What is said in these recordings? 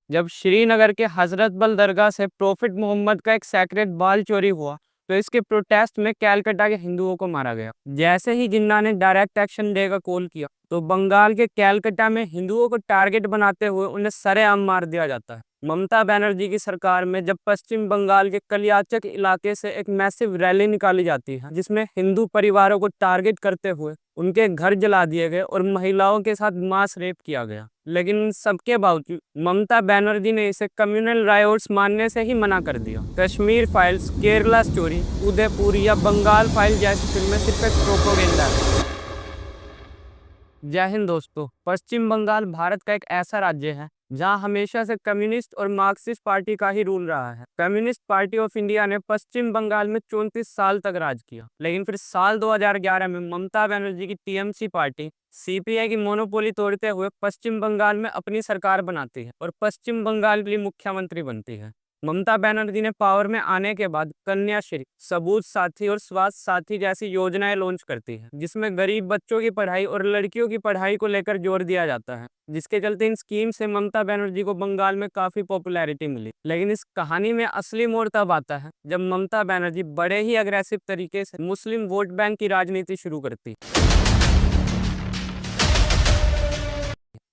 जब श्रीनगर के हजरत बल दरगाह से प्रोफेट मोहम्मद का एक सेक्रेड बाल चोरी हुआ, तो इसके प्रोटेस्ट में कैलकाटा के हिंदुओं को मारा गया। जैसे ही जिन्ना ने डायरेक्ट एक्शन डे का कॉल किया, तो बंगाल के कैलकाटा में हिंदुओं को टारगेट बनाते हुए उन्हें सरेआम मार दिया जाता है। ममता बनर्जी की सरकार में जब पश्चिम बंगाल के कलियाचक इलाके से एक मैसिव रैली निकाली जाती है, जिसमें हिंदू परिवारों को टारगेट करते हुए उनके घर जला दिए गए और महिलाओं के साथ मास रेप किया गया, लेकिन इन सबके बावजूद ममता बनर्जी ने इसे कम्युनल रायोट्स मानने से ही मना कर दिया। कश्मीर फाइल्स, केरला स्टोरी, उदयपुर या बंगाल फाइल जैसी फिल्में सिर्फ एक प्रोपोगेंडा है। जय हिंद दोस्तों। पश्चिम बंगाल भारत का एक ऐसा राज्य है जहां हमेशा से कम्युनिस्ट और मार्क्सिस्ट पार्टी का ही रूल रहा है। कम्युनिस्ट पार्टी ऑफ इंडिया ने पश्चिम बंगाल में 34 साल तक राज किया, लेकिन फिर साल 2011 में ममता बनर्जी की टीएमसी पार्टी सीपीआई की मोनोपोली तोड़ते हुए पश्चिम बंगाल में अपनी सरकार बनाती है और पश्चिम बंगाल के लिए मुख्यमंत्री बनती है। ममता बनर्जी ने पावर में आने के बाद कन्याश्री, सबूत साथी और स्वास्थ्य साथी जैसी योजनाएं लॉन्च करती है, जिसमें गरीब बच्चों की पढ़ाई और लड़कियों की पढ़ाई को लेकर जोर दिया जाता है, जिसके चलते इन स्कीम से ममता बनर्जी को बंगाल में काफी पॉपुलैरिटी मिली। लेकिन इस कहानी में असली मोड़ तब आता है जब ममता बनर्जी बड़े ही अग्रेसिव तरीके से मुस्लिम वोट बैंक की राजनीति शुरू करती।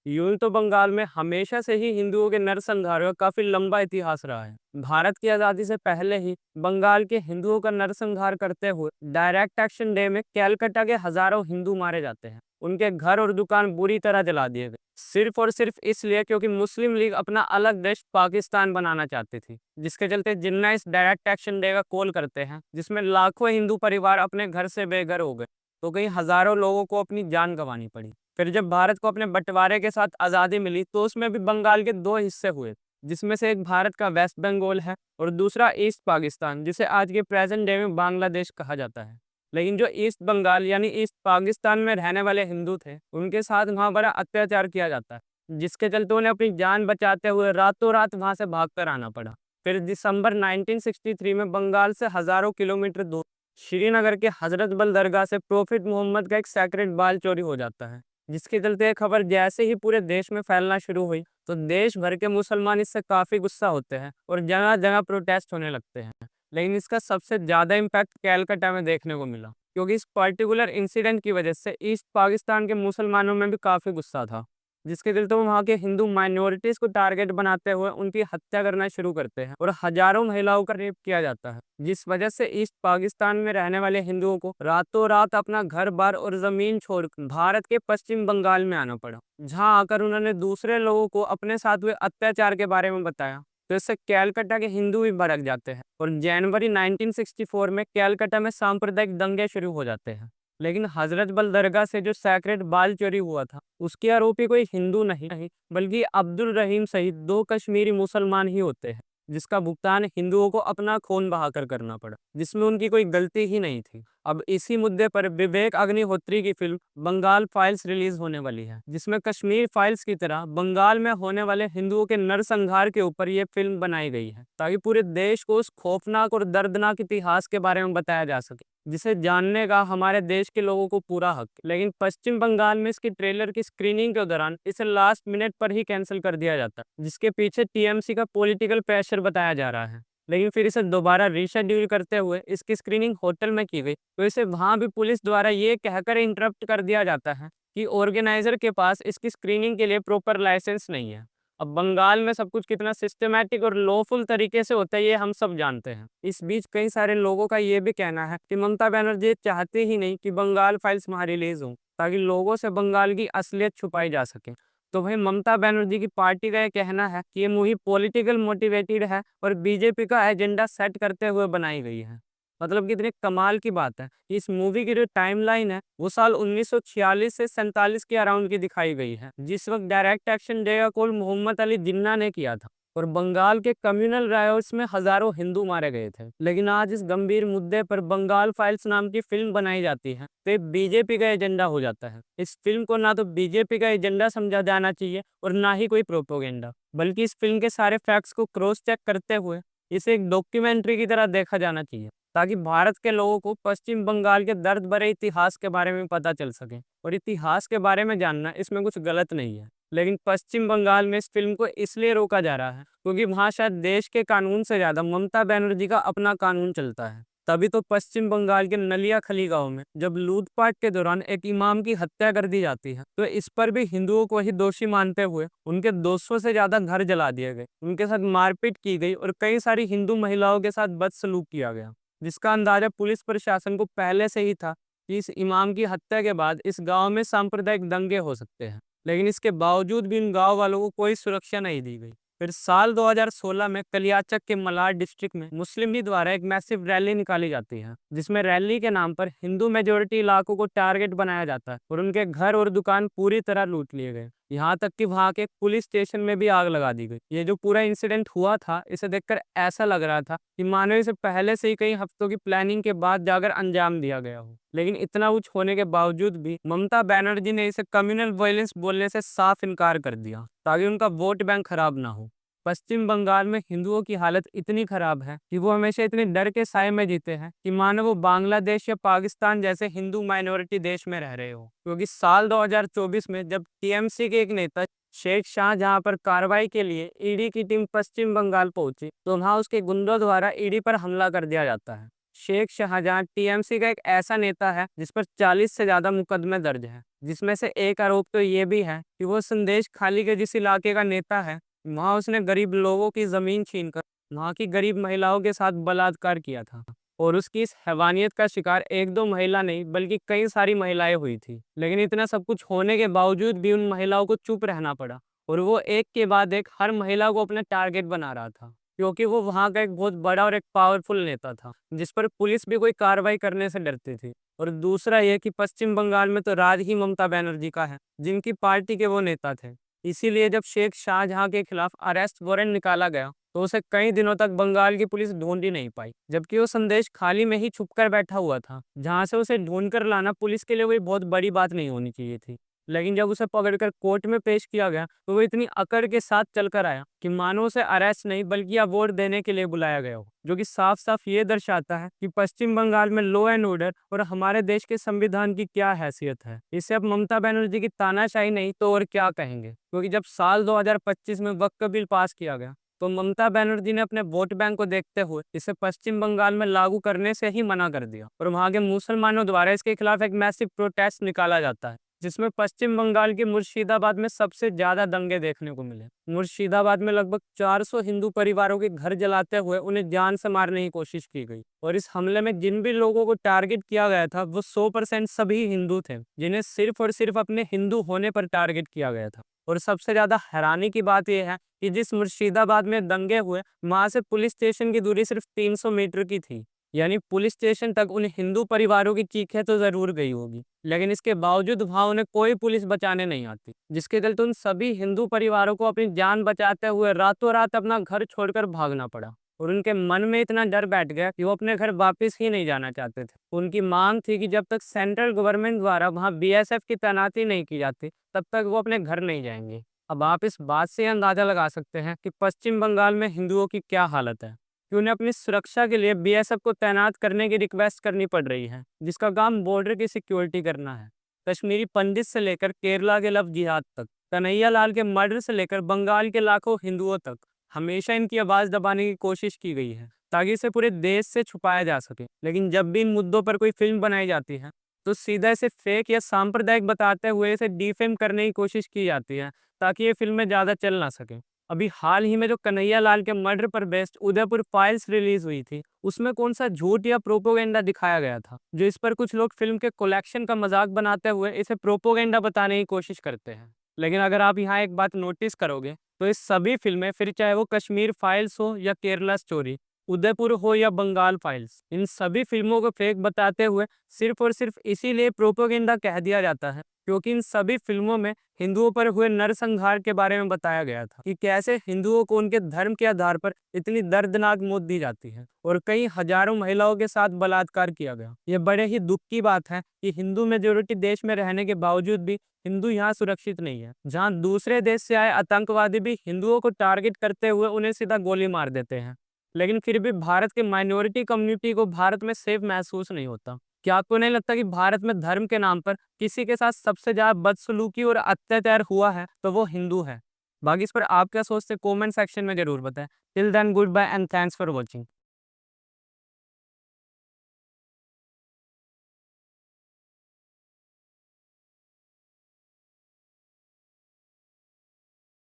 यूं तो बंगाल में हमेशा से ही हिंदुओं के नरसंहार का काफी लंबा इतिहास रहा है। भारत की आजादी से पहले ही बंगाल के हिंदुओं का नरसंहार करते हुए डायरेक्ट एक्शन डे में कैलकाटा के हजारों हिंदू मारे जाते हैं। उनके घर और दुकान बुरी तरह जला दिए गए, सिर्फ और सिर्फ इसलिए क्योंकि मुस्लिम लीग अपना अलग देश पाकिस्तान बनाना चाहती थी, जिसके चलते जिन्ना इस डायरेक्ट एक्शन डे का कॉल करते हैं, जिसमें लाखों हिंदू परिवार अपने घर से बेघर हो गए, तो कई हजारों लोगों को अपनी जान गंवानी पड़ी। फिर जब भारत को अपने बंटवारे के साथ आज़ादी मिली, तो उसमें भी बंगाल के दो हिस्से हुए, जिसमें से एक भारत का वेस्ट बंगाल है और दूसरा ईस्ट पाकिस्तान, जिसे आज के प्रेजेंट डे में बांग्लादेश कहा जाता है। लेकिन जो ईस्ट बंगाल यानी ईस्ट पाकिस्तान में रहने वाले हिंदू थे, उनके साथ वहाँ बड़ा अत्याचार किया जाता है, जिसके चलते उन्हें अपनी जान बचाते हुए रातों रात वहाँ से भागकर आना पड़ा। फिर दिसंबर 1963 में बंगाल से हजारों किलोमीटर दूर श्रीनगर के हजरत बल दरगाह से प्रोफेट मोहम्मद का एक सैक्रेड बाल चोरी हो जाता है, जिसके चलते ये खबर जैसे ही पूरे देश में फैलना शुरू हुई, तो देश भर के मुसलमान इससे काफी गुस्सा होते हैं और जगह जगह प्रोटेस्ट होने लगते हैं। लेकिन इसका सबसे ज्यादा इम्पैक्ट कैलकाटा में देखने को मिला, क्योंकि इस पर्टिकुलर इंसिडेंट की वजह से ईस्ट पाकिस्तान के मुसलमानों में भी काफी गुस्सा था, जिसके चलते वो वहाँ के हिंदू माइनॉरिटीज को टारगेट बनाते हुए उनकी हत्या करना शुरू करते हैं और हजारों महिलाओं का रेप किया जाता है, जिस वजह से ईस्ट पाकिस्तान में रहने वाले हिंदुओं को रातों रात अपना घर बार और जमीन छोड़ भारत के पश्चिम बंगाल में आना पड़ा, जहां आकर उन्होंने दूसरे लोगों को अपने साथ हुए अत्याचार के बारे में बताया। तो इससे कैलकाटा के हिंदू भी भड़क जाते हैं और जनवरी 1964 में कैलकाटा में सांप्रदायिक दंगे शुरू हो जाते हैं। लेकिन हजरत बल दरगाह से जो सैक्रेड बाल चोरी हुआ था, उसके आरोपी कोई हिंदू नहीं बल्कि अब्दुल रहीम सहित दो कश्मीरी मुसलमान ही होते हैं, जिसका भुगतान हिंदुओं को अपना खून बहाकर करना पड़ा, जिसमें उनकी कोई गलती ही नहीं थी। अब इसी मुद्दे पर विवेक अग्निहोत्री की फिल्म बंगाल फाइल्स रिलीज होने वाली है, जिसमें कश्मीर फाइल्स की तरह बंगाल में होने वाले हिंदुओं के नरसंहार के ऊपर यह फिल्म बनाई गई है, ताकि पूरे देश को उस खौफनाक और दर्दनाक इतिहास के बारे में बताया जा सके, जिसे जानने का हमारे देश के लोगों को पूरा हक है। लेकिन पश्चिम बंगाल में इसकी ट्रेलर की स्क्रीनिंग के दौरान इसे लास्ट मिनट पर ही कैंसिल कर दिया जाता है, जिसके पीछे टीएमसी का पॉलिटिकल प्रेशर बताया जा रहा है। लेकिन फिर इसे दोबारा रीशेड्यूल करते हुए इसकी स्क्रीनिंग होटल में की गई, तो इसे वहां भी पुलिस द्वारा ये कहकर इंटरप्ट कर दिया जाता है कि ऑर्गेनाइजर के पास इसकी स्क्रीनिंग के लिए प्रॉपर लाइसेंस नहीं है। अब बंगाल में सब कुछ कितना सिस्टमैटिक और लॉफुल तरीके से होता है, ये हम सब जानते हैं। इस बीच कई सारे लोगों का ये भी कहना है कि ममता बनर्जी चाहती ही नहीं कि बंगाल फाइल्स वहाँ रिलीज हो, ताकि लोगों से बंगाल की असलियत छुपाई जा सके। तो भाई ममता बनर्जी की पार्टी का ये कहना है कि ये मूवी पॉलिटिकल मोटिवेटेड है और बीजेपी का एजेंडा सेट करते हुए बनाई गई है। मतलब कितने कमाल की बात है कि इस मूवी की जो टाइमलाइन है वो साल 1946 से 47 के अराउंड की दिखाई गई है, जिस वक्त डायरेक्ट एक्शन डे का कॉल मोहम्मद अली जिन्ना ने किया था और बंगाल के कम्युनल रायोट्स में हजारों हिंदू मारे गए थे। लेकिन आज इस गंभीर मुद्दे पर बंगाल फाइल्स नाम की फिल्म बनाई जाती है, तो ये बीजेपी का एजेंडा हो जाता है। इस फिल्म को ना तो बीजेपी का एजेंडा समझा जाना चाहिए और ना ही कोई प्रोपोगेंडा, बल्कि इस फिल्म के सारे फैक्ट्स को क्रॉस चेक करते हुए इसे एक डॉक्यूमेंट्री की तरह देखा जाना चाहिए, ताकि भारत के लोगों को पश्चिम बंगाल के दर्द भरे इतिहास के बारे में पता चल सके। और इतिहास के बारे में जानना इसमें कुछ गलत नहीं है। लेकिन पश्चिम बंगाल में इस फिल्म को इसलिए रोका जा रहा है क्योंकि वहां शायद देश के कानून से ज्यादा ममता बनर्जी का अपना कानून चलता है। तभी तो पश्चिम बंगाल के नलियाखली गांव में जब लूटपाट के दौरान एक इमाम की हत्या कर दी जाती है तो इस पर भी हिंदुओं को ही दोषी मानते हुए उनके 200 से ज्यादा घर जला दिए गए, उनके साथ मारपीट की गई और कई सारी हिंदू महिलाओं के साथ बदसलूक किया गया, जिसका अंदाजा पुलिस प्रशासन को पहले से ही था कि इस इमाम की हत्या के बाद इस गांव में सांप्रदायिक दंगे हो सकते हैं। लेकिन इसके बावजूद भी इन गांव वालों को कोई सुरक्षा नहीं दी गई। फिर साल 2016 में कलियाचक के मलाड डिस्ट्रिक्ट में मुस्लिम लीग द्वारा एक मैसिव रैली निकाली जाती है, जिसमें रैली के नाम पर हिंदू मेजोरिटी इलाकों को टारगेट बनाया जाता है और उनके घर और दुकान पूरी तरह लूट लिए गए। यहाँ तक कि वहाँ के पुलिस स्टेशन में भी आग लगा दी गई। ये जो पूरा इंसिडेंट हुआ था, इसे देखकर ऐसा लग रहा था कि मानो इसे पहले से ही कई हफ्तों की प्लानिंग के बाद जाकर अंजाम दिया गया हो। लेकिन इतना कुछ होने के बावजूद भी ममता बनर्जी ने इसे कम्युनल वायलेंस बोलने से साफ इनकार कर दिया ताकि उनका वोट बैंक खराब ना हो। पश्चिम बंगाल में हिंदुओं की हालत इतनी खराब है कि वो हमेशा इतने डर के साए में जीते हैं कि मानो वो बांग्लादेश या पाकिस्तान जैसे हिंदू माइनॉरिटी देश में रह रहे हो। क्योंकि साल 2024 में जब टीएमसी के एक नेता शेख शाहजहां पर कार्रवाई के लिए ईडी की टीम पश्चिम बंगाल पहुंची तो वहां उसके गुंडों द्वारा ईडी पर हमला कर दिया जाता है। शेख शाहजहां टीएमसी का एक ऐसा नेता है जिस पर 40 से ज्यादा मुकदमे दर्ज है, जिसमें से एक आरोप तो ये भी है कि वो संदेश खाली के जिस इलाके का नेता है वहां उसने गरीब लोगों की जमीन छीनकर वहां की गरीब महिलाओं के साथ बलात्कार किया था। और उसकी इस हैवानियत का शिकार एक दो महिला नहीं बल्कि कई सारी महिलाएं हुई थी। लेकिन इतना सब कुछ होने के बावजूद भी उन महिलाओं को चुप रहना पड़ा और वो एक के बाद एक हर महिला को अपना टारगेट बना रहा था, क्योंकि वो वहां का एक बहुत बड़ा और एक पावरफुल नेता था जिस पर पुलिस भी कोई कार्रवाई करने से डरती थी। और दूसरा यह कि पश्चिम बंगाल में तो राज ही ममता बनर्जी का है, जिनकी पार्टी के वो नेता थे। इसीलिए जब शेख शाहजहां के खिलाफ अरेस्ट वारंट निकाला गया तो उसे कई दिनों तक बंगाल की पुलिस ढूंढ ही नहीं पाई, जबकि वो संदेश खाली में ही छुपकर बैठा हुआ था, जहां से उसे ढूंढ कर लाना पुलिस के लिए कोई बहुत बड़ी बात नहीं होनी चाहिए थी। लेकिन जब उसे पकड़कर कोर्ट में पेश किया गया तो वो इतनी अकड़ के साथ चलकर आया कि मानो उसे अरेस्ट नहीं बल्कि अवार्ड देने के लिए बुलाया गया हो, जो कि साफ साफ ये दर्शाता है कि पश्चिम बंगाल में लॉ एंड ऑर्डर और हमारे देश के संविधान की क्या हैसियत है। इसे अब ममता बनर्जी की तानाशाही नहीं तो और क्या कहेंगे, क्योंकि जब साल 2025 में वक्फ बिल पास किया गया तो ममता बनर्जी ने अपने वोट बैंक को देखते हुए इसे पश्चिम बंगाल में लागू करने से ही मना कर दिया और वहां के मुसलमानों द्वारा इसके खिलाफ एक मैसिव प्रोटेस्ट निकाला जाता है, जिसमें पश्चिम बंगाल के मुर्शिदाबाद में सबसे ज्यादा दंगे देखने को मिले। मुर्शिदाबाद में लगभग 400 हिंदू परिवारों के घर जलाते हुए उन्हें जान से मारने की कोशिश की गई और इस हमले में जिन भी लोगों को टारगेट किया गया था वो 100% सभी हिंदू थे, जिन्हें सिर्फ और सिर्फ अपने हिंदू होने पर टारगेट किया गया था। और सबसे ज्यादा हैरानी की बात यह है कि जिस मुर्शिदाबाद में दंगे हुए वहां से पुलिस स्टेशन की दूरी सिर्फ 300 मीटर की थी, यानी पुलिस स्टेशन तक उन हिंदू परिवारों की चीखें तो जरूर गई होगी, लेकिन इसके बावजूद वहां उन्हें कोई पुलिस बचाने नहीं आती, जिसके चलते उन सभी हिंदू परिवारों को अपनी जान बचाते हुए रातों रात अपना घर छोड़कर भागना पड़ा। और उनके मन में इतना डर बैठ गया कि वो अपने घर वापस ही नहीं जाना चाहते थे। उनकी मांग थी कि जब तक सेंट्रल गवर्नमेंट द्वारा वहां बीएसएफ की तैनाती नहीं की जाती तब तक वो अपने घर नहीं जाएंगे। अब आप इस बात से अंदाजा लगा सकते हैं कि पश्चिम बंगाल में हिंदुओं की क्या हालत है कि उन्हें अपनी सुरक्षा के लिए बीएसएफ को तैनात करने की रिक्वेस्ट करनी पड़ रही है, जिसका काम बॉर्डर की सिक्योरिटी करना है। कश्मीरी पंडित से लेकर केरला के लव जिहाद तक, कन्हैया लाल के मर्डर से लेकर बंगाल के लाखों हिंदुओं तक, हमेशा इनकी आवाज दबाने की कोशिश की गई है ताकि इसे पूरे देश से छुपाया जा सके। लेकिन जब भी इन मुद्दों पर कोई फिल्म बनाई जाती है तो सीधा इसे फेक या सांप्रदायिक बताते हुए इसे डिफेम करने की कोशिश की जाती है ताकि ये फिल्में ज्यादा चल ना सके। अभी हाल ही में जो कन्हैया लाल के मर्डर पर बेस्ड उदयपुर फाइल्स रिलीज हुई थी उसमें कौन सा झूठ या प्रोपोगेंडा दिखाया गया था, जो इस पर कुछ लोग फिल्म के कलेक्शन का मजाक बनाते हुए इसे प्रोपोगेंडा बताने की कोशिश करते हैं। लेकिन अगर आप यहाँ एक बात नोटिस करोगे तो इस सभी फिल्में, फिर चाहे वो कश्मीर फाइल्स हो या केरला स्टोरी, उदयपुर हो या बंगाल फाइल्स, इन सभी फिल्मों को फेक बताते हुए सिर्फ और सिर्फ इसीलिए प्रोपोगेंडा कह दिया जाता है क्योंकि इन सभी फिल्मों में हिंदुओं पर हुए नरसंहार के बारे में बताया गया था कि कैसे हिंदुओं को उनके धर्म के आधार पर इतनी दर्दनाक मौत दी जाती है और कई हजारों महिलाओं के साथ बलात्कार किया गया। ये बड़े ही दुख की बात है कि हिंदू मेजोरिटी देश में रहने के बावजूद भी हिंदू यहाँ सुरक्षित नहीं है, जहाँ दूसरे देश से आए आतंकवादी भी हिंदुओं को टारगेट करते हुए उन्हें सीधा गोली मार देते हैं। लेकिन फिर भी भारत के माइनॉरिटी कम्युनिटी को भारत में सेफ महसूस नहीं होता। क्या आपको नहीं लगता कि भारत में धर्म के नाम पर किसी के साथ सबसे ज़्यादा बदसलूकी और अत्याचार हुआ है तो वो हिंदू है। बाकी इस पर आप क्या सोचते हैं कमेंट सेक्शन में ज़रूर बताएं। Till then goodbye and thanks for watching.